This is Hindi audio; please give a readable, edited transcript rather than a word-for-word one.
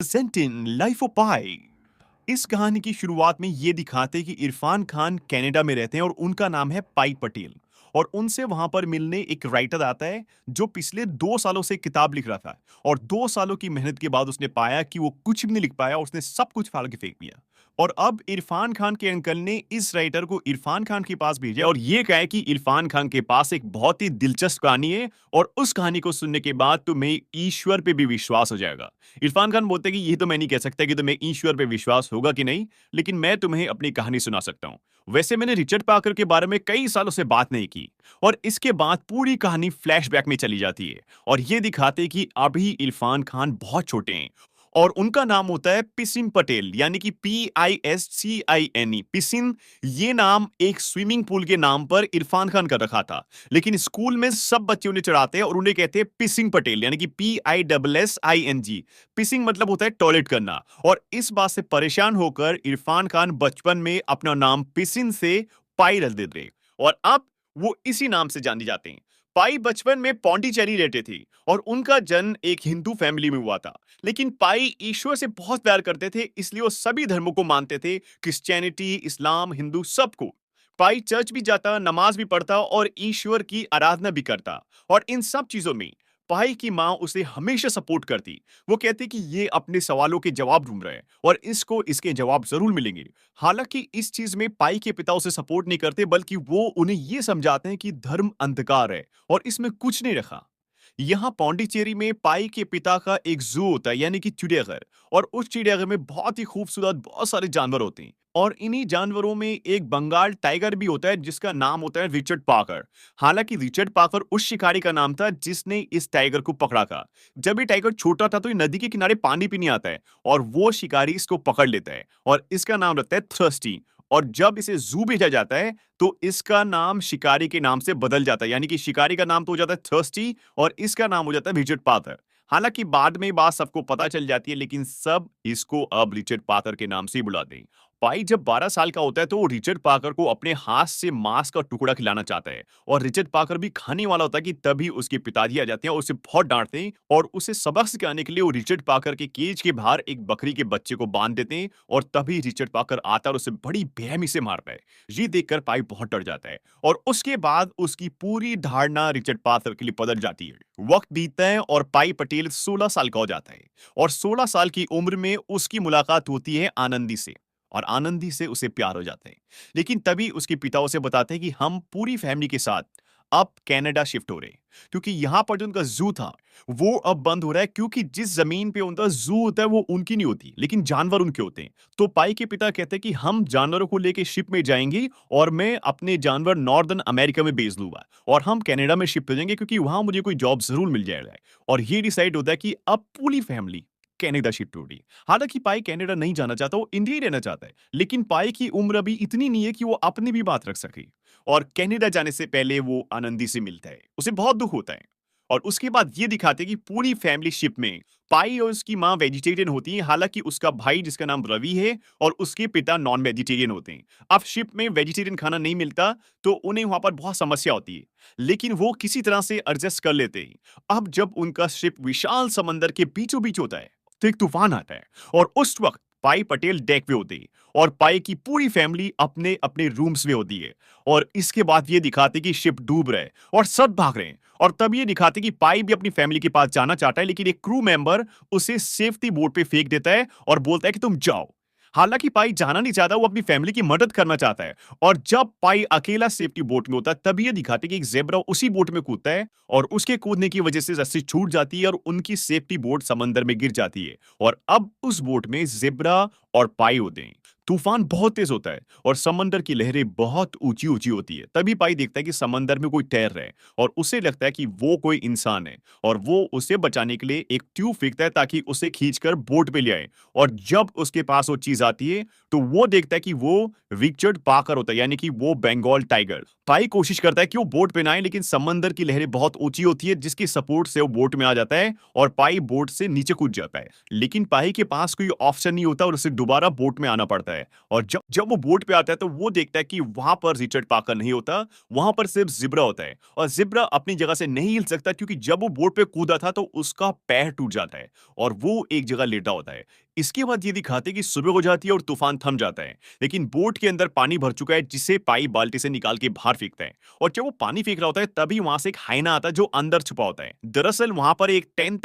प्रेजेंटिंग लाइफ ऑफ पाई। इस कहानी की शुरुआत में ये दिखाते हैं कि इरफान खान कनाडा में रहते हैं और उनका नाम है पाई पटेल। और उनसे वहां पर मिलने एक राइटर आता है जो पिछले 2 सालों से किताब लिख रहा था। और 2 सालों की मेहनत के बाद उसने पाया कि वो कुछ भी नहीं लिख पाया, उसने सब कुछ फाड़ के फेंक दिया। और अब इरफान खान के अंकल ने इस राइटर को इरफान खान के पास भेजा और ये कहा है कि इरफान खान के पास एक बहुत ही दिलचस्प कहानी है और उस कहानी को सुनने के बाद तुम्हें ईश्वर पे भी विश्वास हो जाएगा। इरफान खान बोलते हैं कि ये तो मैं नहीं कह सकता कि तुम्हें ईश्वर पे विश्वास होगा कि नहीं, लेकिन मैं तुम्हें अपनी कहानी सुना सकता हूं। वैसे मैंने रिचर्ड पाकर के बारे में कई सालों से बात नहीं की। और इसके बाद पूरी कहानी फ्लैशबैक में चली जाती है और ये दिखाते हैं कि अभी इरफान खान बहुत छोटे हैं और उनका नाम होता है पिसिन पटेल, यानी कि PISCINE पिसिन। ये नाम एक स्विमिंग पूल के नाम पर इरफान खान का रखा था, लेकिन स्कूल में सब बच्चे उन्हें चढ़ाते हैं और उन्हें कहते हैं पिसिंग पटेल, यानी कि PISSING। पिसिंग मतलब होता है टॉयलेट करना। और इस बात से परेशान होकर इरफान खान बचपन में अपना नाम पिसिन से पाई रख देते हैं और अब वो इसी नाम से जाने जाते हैं। पाई बचपन में पौंडीचेरी रहते थे और उनका जन्म एक हिंदू फैमिली में हुआ था। लेकिन पाई ईश्वर से बहुत प्यार करते थे, इसलिए वो सभी धर्मों को मानते थे, क्रिश्चियनिटी, इस्लाम, हिंदू, सबको। पाई चर्च भी जाता, नमाज भी पढ़ता और ईश्वर की आराधना भी करता। और इन सब चीजों में पाई की मां उसे हमेशा सपोर्ट करती। वो कहती कि ये अपने सवालों के जवाब ढूंढ रहे हैं और इसको इसके जवाब जरूर मिलेंगे। हालांकि इस चीज में पाई के पिता उसे सपोर्ट नहीं करते, बल्कि वो उन्हें ये समझाते हैं कि धर्म अंधकार है और इसमें कुछ नहीं रखा। यहाँ पौंडीचेरी में पाई के पिता का एक जू होता है, यानी कि चिड़ियाघर। और उस चिड़ियाघर में बहुत ही खूबसूरत बहुत सारे जानवर होते हैं और इन्हीं जानवरों में एक बंगाल टाइगर भी होता है जिसका नाम होता है रिचर्ड पाकर। हालांकि रिचर्ड पाकर उस शिकारी का नाम था जिसने इस टाइगर को पकड़ा था। जब ये टाइगर छोटा था तो ये नदी के किनारे पानी पीने आता है और वो शिकारी इसको पकड़ लेता है और इसका नाम रहता है थर्स्टी। और जब इसे जू भेजा जाता है तो इसका नाम शिकारी के नाम से बदल जाता है, यानी कि शिकारी का नाम तो हो जाता है थर्स्टी और इसका नाम हो जाता है रिचर्ड पाथर। हालांकि बाद में बात सबको पता चल जाती है, लेकिन सब इसको अब रिचर्ड पाथर के नाम से ही बुलाते हैं। पाई जब 12 साल का होता है तो वो रिचर्ड पाकर को अपने हाथ से मांस का टुकड़ा खिलाना चाहता है और रिचर्ड पाकर भी खाने वाला होता है कि तभी उसके पिताजी आ जाते हैं और उसे बहुत डांटते हैं और उसे सबक सिखाने के लिए वो रिचर्ड पाकर के केज के बाहर एक बकरी के बच्चे को बांध देते हैं और तभी रिचर्ड पाकर आता है और उसे बड़ी बेरहमी से मारता है। ये देखकर पाई बहुत डर जाता है और उसके बाद उसकी पूरी धारणा रिचर्ड पाथर के लिए बदल जाती है। वक्त बीतता है और पाई पटेल 16 साल का हो जाता है और 16 साल की उम्र में उसकी मुलाकात होती है आनंदी से और आनंदी से उसे प्यार हो जाता है। लेकिन तभी उसके पिता उसे बताते हैं कि हम पूरी फैमिली के साथ अब कनाडा शिफ्ट हो रहे हैं, क्योंकि यहां पर जो उनका जू था वो अब बंद हो रहा है, क्योंकि जिस जमीन पे उनका जू होता है वो उनकी नहीं होती, लेकिन जानवर उनके होते हैं। तो पाई के पिता कहते हैं कि हम जानवरों को लेके शिप में जाएंगे और मैं अपने जानवर नॉर्दर्न अमेरिका में भेज दूंगा और हम कनाडा में शिफ्ट हो जाएंगे, क्योंकि वहां मुझे कोई जॉब जरूर मिल जाएगा। और ये डिसाइड होता है कि अब पूरी फैमिली कनाडा शिफ्ट हो रही है। हालांकि पाई कनाडा नहीं जाना चाहता, वो इंडिया ही रहना चाहता है, लेकिन पाई की उम्र अभी इतनी नहीं है कि वो अपनी भी बात रख सके। और कनाडा जाने से पहले वो आनंदी से मिलता है, उसे बहुत दुख होता है। और उसके बाद ये दिखाते हैं कि पूरी फैमिली शिप में पाई और उसकी माँ वेजिटेरियन होती है, हालांकि उसका भाई जिसका नाम रवि है और उसके पिता नॉन वेजिटेरियन होते हैं। अब शिप में वेजिटेरियन खाना नहीं मिलता तो उन्हें वहां पर बहुत समस्या होती है, लेकिन वो किसी तरह से एडजस्ट कर लेते हैं। अब जब उनका शिप विशाल समंदर के बीचों बीच होता है तो एक तूफान आता है और उस वक्त पाई पटेल डेक पे होते हैं और पाई की पूरी फैमिली अपने अपने रूम्स में होती है। और इसके बाद ये दिखाते कि शिप डूब रहा है और सब भाग रहे हैं। और तब ये दिखाते कि पाई भी अपनी फैमिली के पास जाना चाहता है, लेकिन एक क्रू मेंबर उसे सेफ्टी बोट पे फेंक देता है और बोलता है कि तुम जाओ। हालांकि पाई जाना नहीं चाहता, वो अपनी फैमिली की मदद करना चाहता है। और जब पाई अकेला सेफ्टी बोट में होता है तब ये दिखाते कि एक जेब्रा उसी बोट में कूदता है और उसके कूदने की वजह से रस्सी छूट जाती है और उनकी सेफ्टी बोट समंदर में गिर जाती है। और अब उस बोट में जेब्रा और पाई होते हैं। तूफान बहुत तेज होता है और समंदर की लहरें बहुत ऊंची ऊंची होती है। तभी पाई देखता है कि समंदर में कोई तैर रहा है और उसे लगता है कि वो कोई इंसान है और वो उसे बचाने के लिए एक ट्यूब फेंकता है ताकि उसे खींचकर बोट पे ले आए। और जब उसके पास वो चीज आती है तो वो देखता है कि वो रिचर्ड पाकर होता है, यानी कि वो बंगाल टाइगर। पाई कोशिश करता है कि वो बोट पे ना आए, लेकिन समंदर की लहरें बहुत ऊंची होती है जिसकी सपोर्ट से वो बोट में आ जाता है और पाई बोट से नीचे कूद जाता है। लेकिन पाई के पास कोई ऑप्शन नहीं होता और उसे दोबारा बोट में आना पड़ता है। है और जब जब वो बोट पे आता है तो वो देखता है कि वहां पर रिचर्ड पार्कर नहीं होता, वहां पर सिर्फ जिब्रा होता है और जिब्रा अपनी जगह से नहीं हिल सकता क्योंकि जब वो बोट पे कूदा था तो उसका पैर टूट जाता है और वो एक जगह लेटा होता है। इसके बाद ये दिखाते हैं कि सुबह हो जाती है और तूफान थम जाता है, लेकिन बोट के अंदर पानी भर चुका है जिसे पाई बाल्टी से निकाल के बाहर फेंकता है और जब वो पानी फेंक रहा होता है तभी वहां से एक हाइना आता है जो अंदर छुपा होता है। दरअसल वहां पर एक टेंट